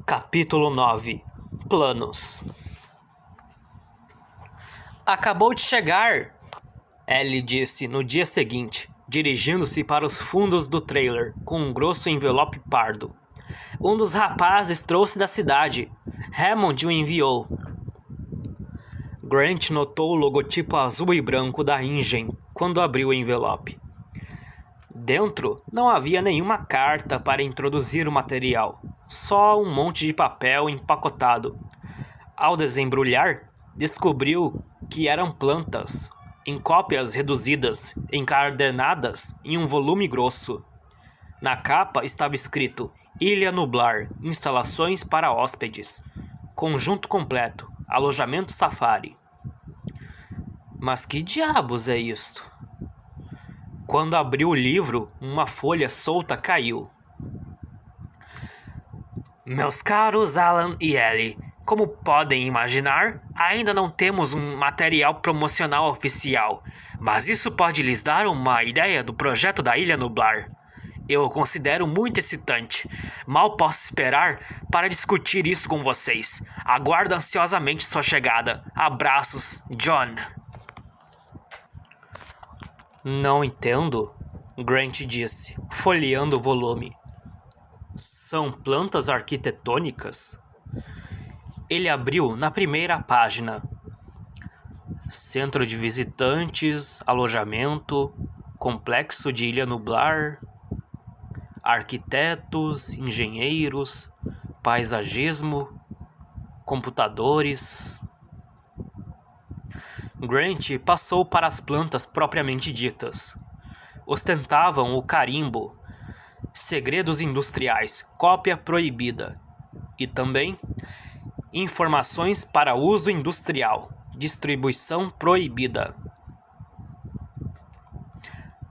Capítulo 9. Planos. Acabou de chegar, Ellie disse no dia seguinte, dirigindo-se para os fundos do trailer com um grosso envelope pardo. Um dos rapazes trouxe da cidade. Hammond o enviou. Grant notou o logotipo azul e branco da Ingen quando abriu o envelope. Dentro não havia nenhuma carta para introduzir o material, só um monte de papel empacotado. Ao desembrulhar, descobriu que eram plantas, em cópias reduzidas, encadernadas em um volume grosso. Na capa estava escrito Ilha Nublar, instalações para hóspedes, conjunto completo, alojamento safari. Mas que diabos é isto? Quando abriu o livro, uma folha solta caiu. Meus caros Alan e Ellie, como podem imaginar, ainda não temos um material promocional oficial, mas isso pode lhes dar uma ideia do projeto da Ilha Nublar. Eu o considero muito excitante. Mal posso esperar para discutir isso com vocês. Aguardo ansiosamente sua chegada. Abraços, John. Não entendo, Grant disse, folheando o volume. São plantas arquitetônicas? Ele abriu na primeira página. Centro de visitantes, alojamento, complexo de Ilha Nublar, arquitetos, engenheiros, paisagismo, computadores. Grant passou para as plantas propriamente ditas. Ostentavam o carimbo Segredos Industriais, cópia proibida. E também Informações para uso industrial, distribuição proibida.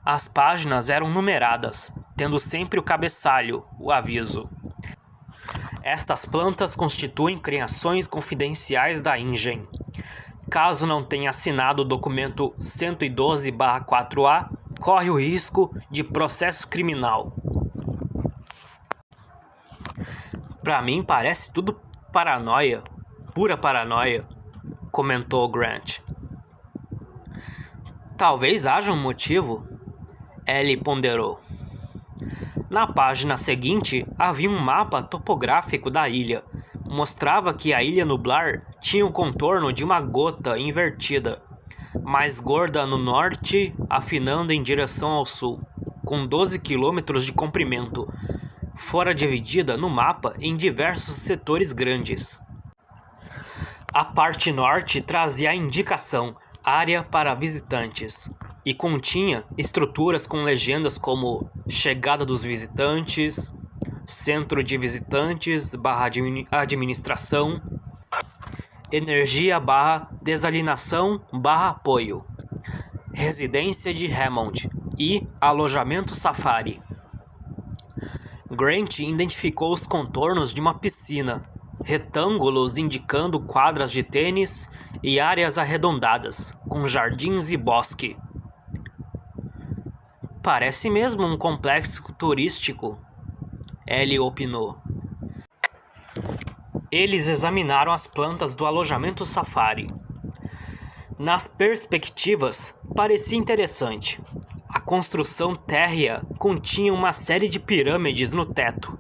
As páginas eram numeradas, tendo sempre o cabeçalho, o aviso. Estas plantas constituem criações confidenciais da Ingen. Caso não tenha assinado o documento 112/4A, corre o risco de processo criminal. Pra mim parece tudo paranoia, pura paranoia, comentou Grant. Talvez haja um motivo, Ellie ponderou. Na página seguinte havia um mapa topográfico da ilha. Mostrava que a Ilha Nublar tinha o contorno de uma gota invertida, mais gorda no norte, afinando em direção ao sul, com 12 quilômetros de comprimento. Fora dividida no mapa em diversos setores grandes. A parte norte trazia a indicação área para visitantes e continha estruturas com legendas como chegada dos visitantes, centro de visitantes / administração, energia / desalinação / apoio, residência de Hammond e alojamento safari. Grant identificou os contornos de uma piscina, retângulos indicando quadras de tênis e áreas arredondadas, com jardins e bosque. Parece mesmo um complexo turístico, Ellie opinou. Eles examinaram as plantas do alojamento safari. Nas perspectivas, parecia interessante. A construção térrea continha uma série de pirâmides no teto,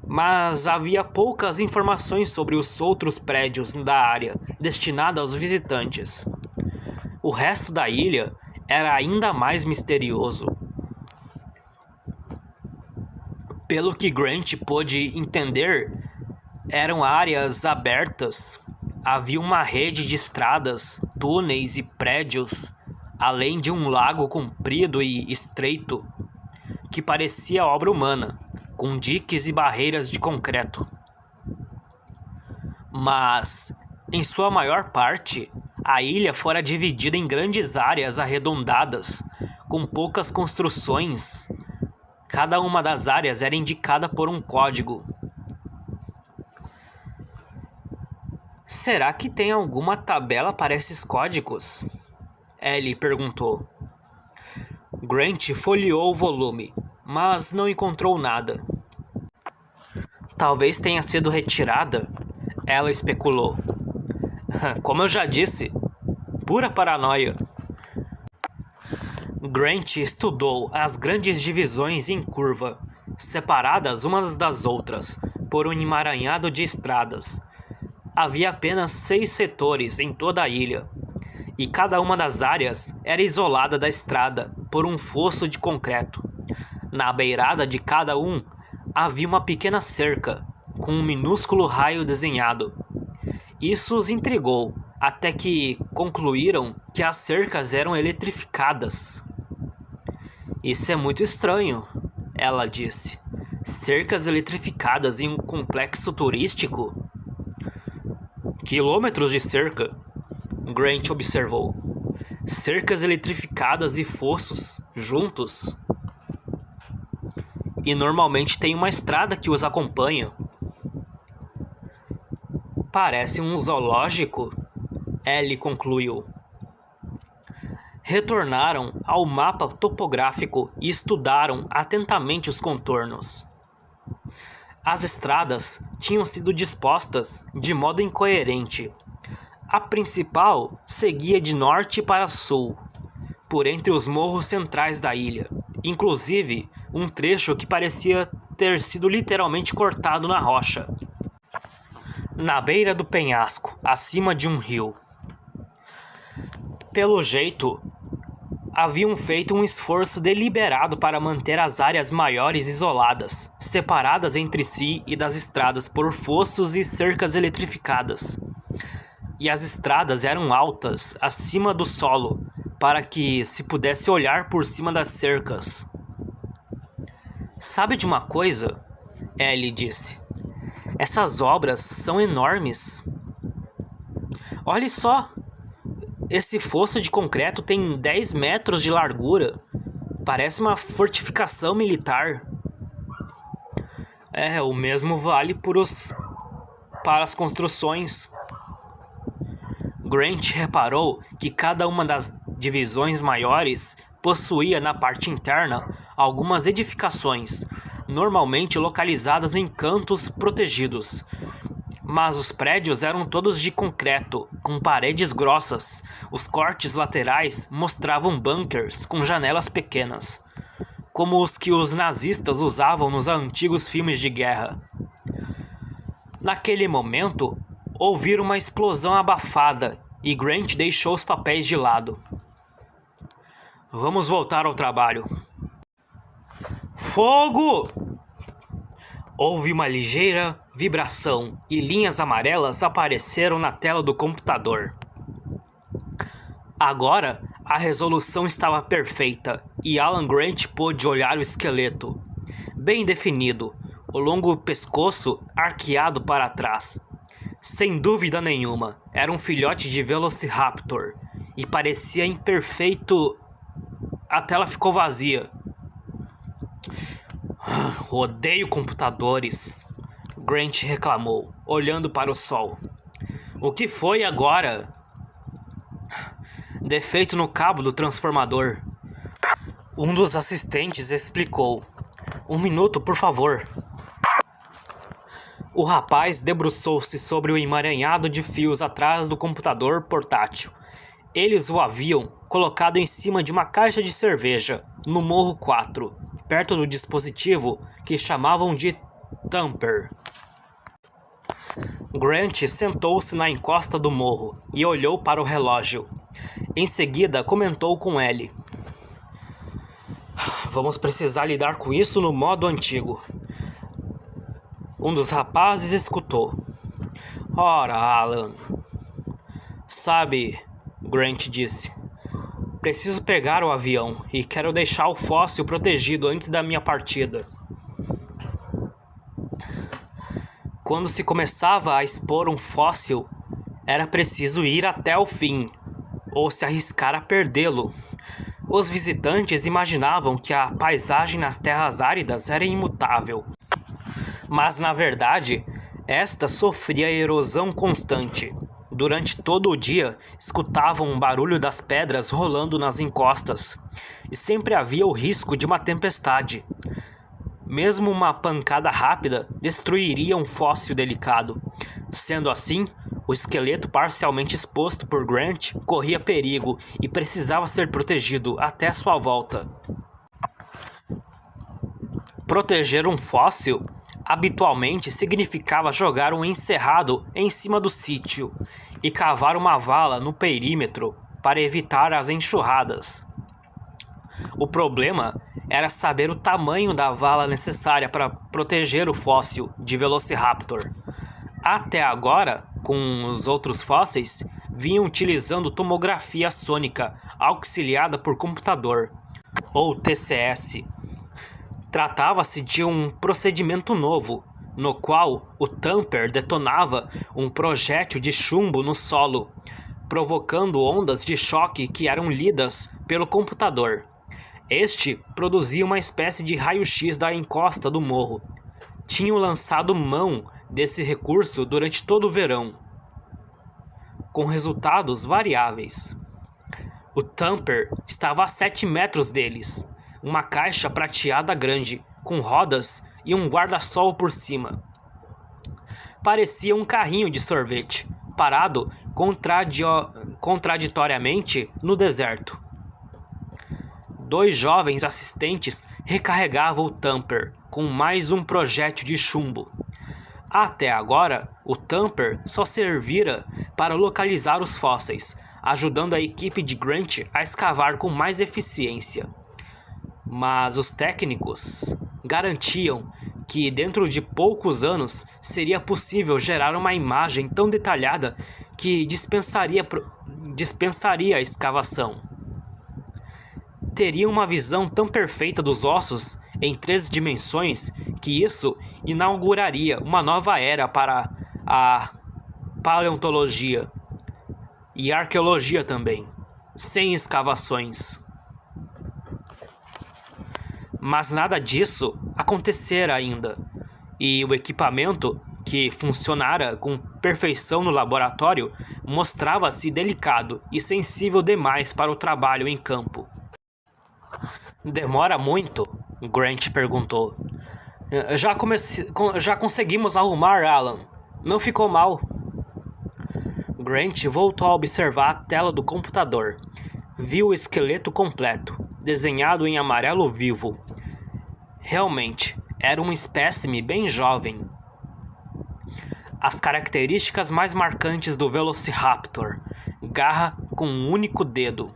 mas havia poucas informações sobre os outros prédios da área destinada aos visitantes. O resto da ilha era ainda mais misterioso. Pelo que Grant pôde entender, eram áreas abertas. Havia uma rede de estradas, túneis e prédios, além de um lago comprido e estreito, que parecia obra humana, com diques e barreiras de concreto. Mas, em sua maior parte, a ilha fora dividida em grandes áreas arredondadas, com poucas construções. Cada uma das áreas era indicada por um código. Será que tem alguma tabela para esses códigos? Ellie perguntou. Grant folheou o volume, mas não encontrou nada. Talvez tenha sido retirada, ela especulou. Como eu já disse, pura paranoia. Grant estudou as grandes divisões em curva, separadas umas das outras por um emaranhado de estradas. Havia apenas 6 setores em toda a ilha, e cada uma das áreas era isolada da estrada por um fosso de concreto. Na beirada de cada um havia uma pequena cerca com um minúsculo raio desenhado. Isso os intrigou, até que concluíram que as cercas eram eletrificadas. Isso é muito estranho, ela disse. Cercas eletrificadas em um complexo turístico? Quilômetros de cerca, Grant observou. Cercas eletrificadas e fossos juntos. E normalmente tem uma estrada que os acompanha. Parece um zoológico, Ellie concluiu. Retornaram ao mapa topográfico e estudaram atentamente os contornos. As estradas tinham sido dispostas de modo incoerente. A principal seguia de norte para sul, por entre os morros centrais da ilha, inclusive um trecho que parecia ter sido literalmente cortado na rocha, na beira do penhasco, acima de um rio. Pelo jeito, haviam feito um esforço deliberado para manter as áreas maiores isoladas, separadas entre si e das estradas por fossos e cercas eletrificadas. E as estradas eram altas, acima do solo, para que se pudesse olhar por cima das cercas. Sabe de uma coisa? Ellie disse. Essas obras são enormes. Olhe só! Esse fosso de concreto tem 10 metros de largura. Parece uma fortificação militar. O mesmo vale para as construções. Grant reparou que cada uma das divisões maiores possuía na parte interna algumas edificações, normalmente localizadas em cantos protegidos. Mas os prédios eram todos de concreto, com paredes grossas. Os cortes laterais mostravam bunkers com janelas pequenas, como os que os nazistas usavam nos antigos filmes de guerra. Naquele momento, ouviram uma explosão abafada e Grant deixou os papéis de lado. Vamos voltar ao trabalho. Fogo! Houve uma ligeira vibração e linhas amarelas apareceram na tela do computador. Agora, a resolução estava perfeita e Alan Grant pôde olhar o esqueleto, bem definido, o longo pescoço arqueado para trás. Sem dúvida nenhuma, era um filhote de Velociraptor e parecia imperfeito. A tela ficou vazia. Odeio computadores, Grant reclamou, olhando para o sol. O que foi agora? Defeito no cabo do transformador. Um dos assistentes explicou. 1 minuto, por favor. O rapaz debruçou-se sobre o emaranhado de fios atrás do computador portátil. Eles o haviam colocado em cima de uma caixa de cerveja, no Morro 4, perto do dispositivo que chamavam de tamper. Grant sentou-se na encosta do morro e olhou para o relógio. Em seguida, comentou com Ellie. Vamos precisar lidar com isso no modo antigo. Um dos rapazes escutou. Ora, Alan. Sabe, Grant disse. Preciso pegar o avião e quero deixar o fóssil protegido antes da minha partida. Quando se começava a expor um fóssil, era preciso ir até o fim, ou se arriscar a perdê-lo. Os visitantes imaginavam que a paisagem nas terras áridas era imutável. Mas, na verdade, esta sofria erosão constante. Durante todo o dia, escutavam um barulho das pedras rolando nas encostas, e sempre havia o risco de uma tempestade. Mesmo uma pancada rápida destruiria um fóssil delicado. Sendo assim, o esqueleto parcialmente exposto por Grant corria perigo e precisava ser protegido até sua volta. Proteger um fóssil habitualmente significava jogar um encerrado em cima do sítio e cavar uma vala no perímetro para evitar as enxurradas. O problema era saber o tamanho da vala necessária para proteger o fóssil de Velociraptor. Até agora, com os outros fósseis, vinham utilizando tomografia sônica auxiliada por computador, ou TCS. Tratava-se de um procedimento novo, no qual o Thumper detonava um projétil de chumbo no solo, provocando ondas de choque que eram lidas pelo computador. Este produzia uma espécie de raio-x da encosta do morro. Tinham lançado mão desse recurso durante todo o verão, com resultados variáveis. O Thumper estava a 7 metros deles, uma caixa prateada grande, com rodas e um guarda-sol por cima. Parecia um carrinho de sorvete, parado contraditoriamente no deserto. 2 jovens assistentes recarregavam o Thumper com mais um projétil de chumbo. Até agora, o Thumper só servira para localizar os fósseis, ajudando a equipe de Grant a escavar com mais eficiência. Mas os técnicos garantiam que dentro de poucos anos seria possível gerar uma imagem tão detalhada que dispensaria a escavação. Teria uma visão tão perfeita dos ossos em 3 dimensões que isso inauguraria uma nova era para a paleontologia e arqueologia também, sem escavações. Mas nada disso acontecera ainda, e o equipamento, que funcionara com perfeição no laboratório, mostrava-se delicado e sensível demais para o trabalho em campo. "Demora muito?" Grant perguntou. Já conseguimos arrumar, Alan. Não ficou mal." Grant voltou a observar a tela do computador. Viu o esqueleto completo, desenhado em amarelo vivo. Realmente, era um espécime bem jovem. As características mais marcantes do Velociraptor: garra com um único dedo,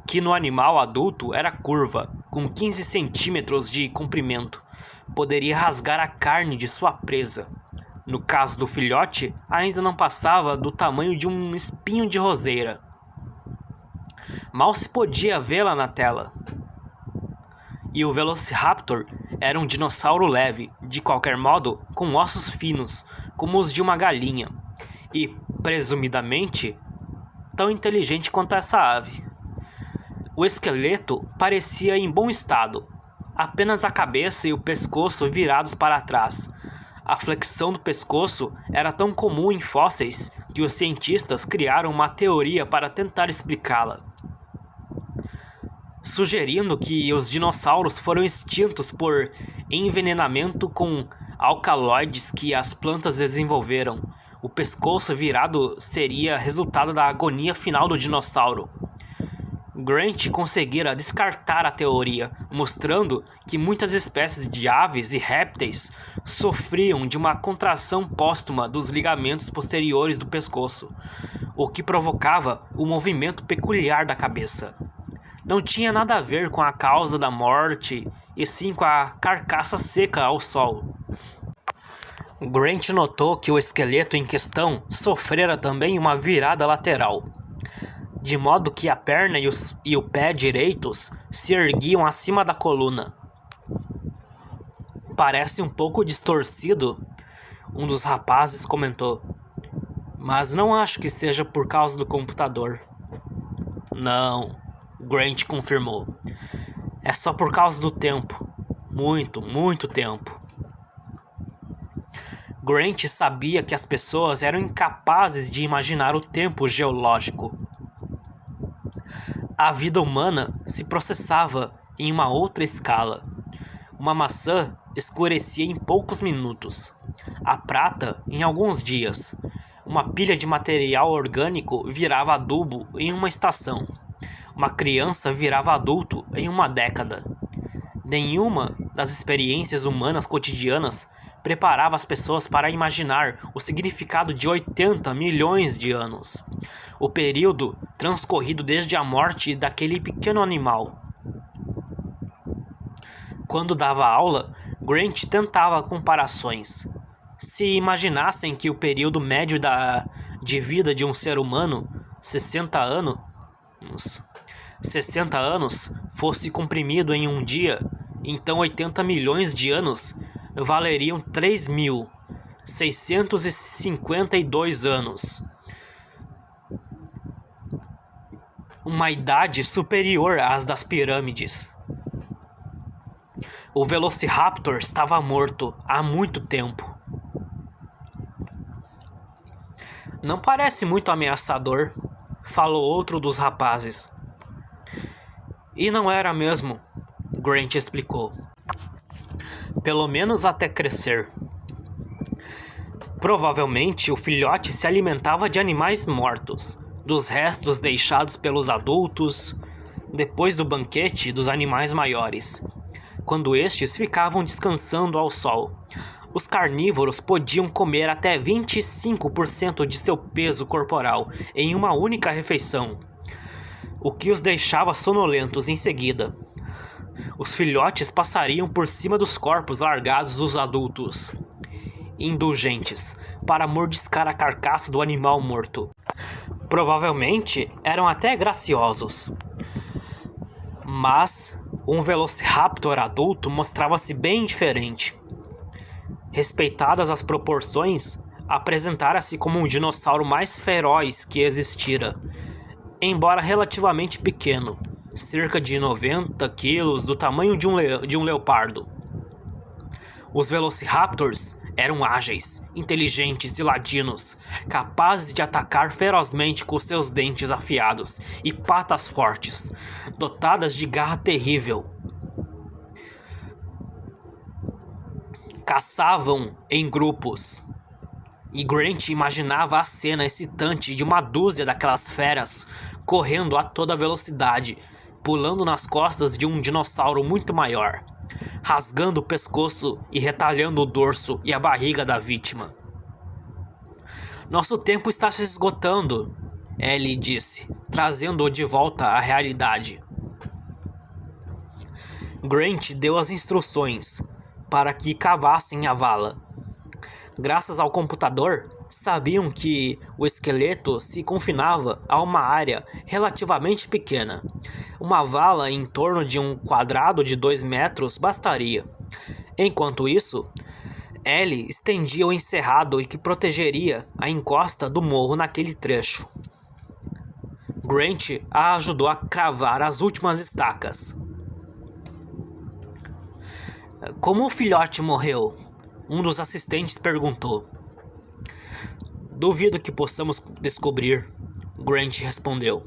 que no animal adulto era curva, com 15 centímetros de comprimento. Poderia rasgar a carne de sua presa. No caso do filhote, ainda não passava do tamanho de um espinho de roseira. Mal se podia vê-la na tela. E o Velociraptor era um dinossauro leve, de qualquer modo, com ossos finos, como os de uma galinha, e, presumidamente, tão inteligente quanto essa ave. O esqueleto parecia em bom estado, apenas a cabeça e o pescoço virados para trás. A flexão do pescoço era tão comum em fósseis que os cientistas criaram uma teoria para tentar explicá-la, sugerindo que os dinossauros foram extintos por envenenamento com alcaloides que as plantas desenvolveram. O pescoço virado seria resultado da agonia final do dinossauro. Grant conseguira descartar a teoria, mostrando que muitas espécies de aves e répteis sofriam de uma contração póstuma dos ligamentos posteriores do pescoço, o que provocava o movimento peculiar da cabeça. Não tinha nada a ver com a causa da morte, e sim com a carcaça seca ao sol. Grant notou que o esqueleto em questão sofrera também uma virada lateral, de modo que a perna e o pé direitos se erguiam acima da coluna. "Parece um pouco distorcido", um dos rapazes comentou, "mas não acho que seja por causa do computador." "Não", Grant confirmou. "É só por causa do tempo. Muito, muito tempo." Grant sabia que as pessoas eram incapazes de imaginar o tempo geológico. A vida humana se processava em uma outra escala. Uma maçã escurecia em poucos minutos, a prata em alguns dias. Uma pilha de material orgânico virava adubo em uma estação. Uma criança virava adulto em uma década. Nenhuma das experiências humanas cotidianas preparava as pessoas para imaginar o significado de 80 milhões de anos. O período transcorrido desde a morte daquele pequeno animal. Quando dava aula, Grant tentava comparações. Se imaginassem que o período médio de vida de um ser humano, 60 anos, fosse comprimido em um dia, então 80 milhões de anos valeriam 3.652 anos. Uma idade superior às das pirâmides. O Velociraptor estava morto há muito tempo. Não parece muito ameaçador, falou outro dos rapazes. E não era mesmo, Grant explicou. Pelo menos até crescer. Provavelmente o filhote se alimentava de animais mortos, dos restos deixados pelos adultos, depois do banquete dos animais maiores. Quando estes ficavam descansando ao sol, os carnívoros podiam comer até 25% de seu peso corporal em uma única refeição, o que os deixava sonolentos em seguida. Os filhotes passariam por cima dos corpos largados dos adultos, indulgentes, para mordiscar a carcaça do animal morto. Provavelmente eram até graciosos. Mas um Velociraptor adulto mostrava-se bem diferente. Respeitadas as proporções, apresentara-se como um dinossauro mais feroz que existira, embora relativamente pequeno, cerca de 90 quilos, do tamanho de um leopardo. Os Velociraptors eram ágeis, inteligentes e ladinos, capazes de atacar ferozmente com seus dentes afiados e patas fortes, dotadas de garra terrível. Caçavam em grupos, e Grant imaginava a cena excitante de uma dúzia daquelas feras correndo a toda velocidade, pulando nas costas de um dinossauro muito maior, rasgando o pescoço e retalhando o dorso e a barriga da vítima. Nosso tempo está se esgotando, Ellie disse, trazendo-o de volta à realidade. Grant deu as instruções para que cavassem a vala. Graças ao computador, sabiam que o esqueleto se confinava a uma área relativamente pequena. Uma vala em torno de um quadrado de 2 metros bastaria. Enquanto isso, Ellie estendia o encerrado que protegeria a encosta do morro naquele trecho. Grant a ajudou a cravar as últimas estacas. Como o filhote morreu? Um dos assistentes perguntou. Duvido que possamos descobrir, Grant respondeu.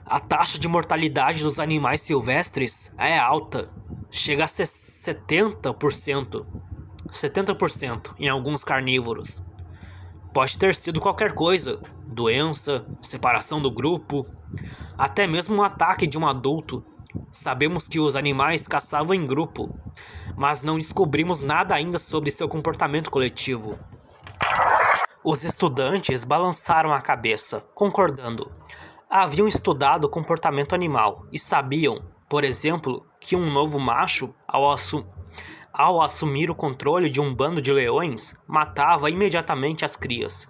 A taxa de mortalidade dos animais silvestres é alta, chega a 70% em alguns carnívoros. Pode ter sido qualquer coisa, doença, separação do grupo, até mesmo um ataque de um adulto. Sabemos que os animais caçavam em grupo, mas não descobrimos nada ainda sobre seu comportamento coletivo. Os estudantes balançaram a cabeça, concordando. Haviam estudado o comportamento animal e sabiam, por exemplo, que um novo macho, ao assumir o controle de um bando de leões, matava imediatamente as crias.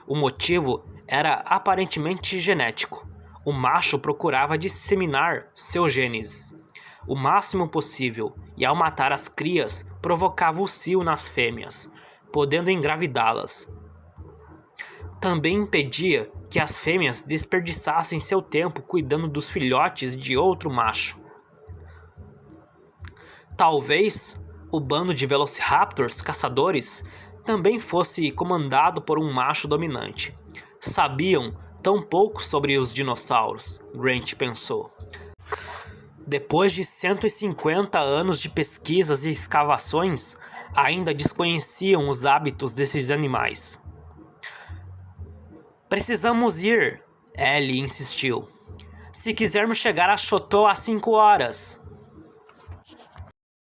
O motivo era aparentemente genético. O macho procurava disseminar seus genes o máximo possível e, ao matar as crias, provocava o cio nas fêmeas, podendo engravidá-las. Também impedia que as fêmeas desperdiçassem seu tempo cuidando dos filhotes de outro macho. Talvez o bando de Velociraptors caçadores também fosse comandado por um macho dominante. Sabiam tão pouco sobre os dinossauros, Grant pensou. Depois de 150 anos de pesquisas e escavações, ainda desconheciam os hábitos desses animais. Precisamos ir, Ellie insistiu. Se quisermos chegar a Chotô às 5 horas.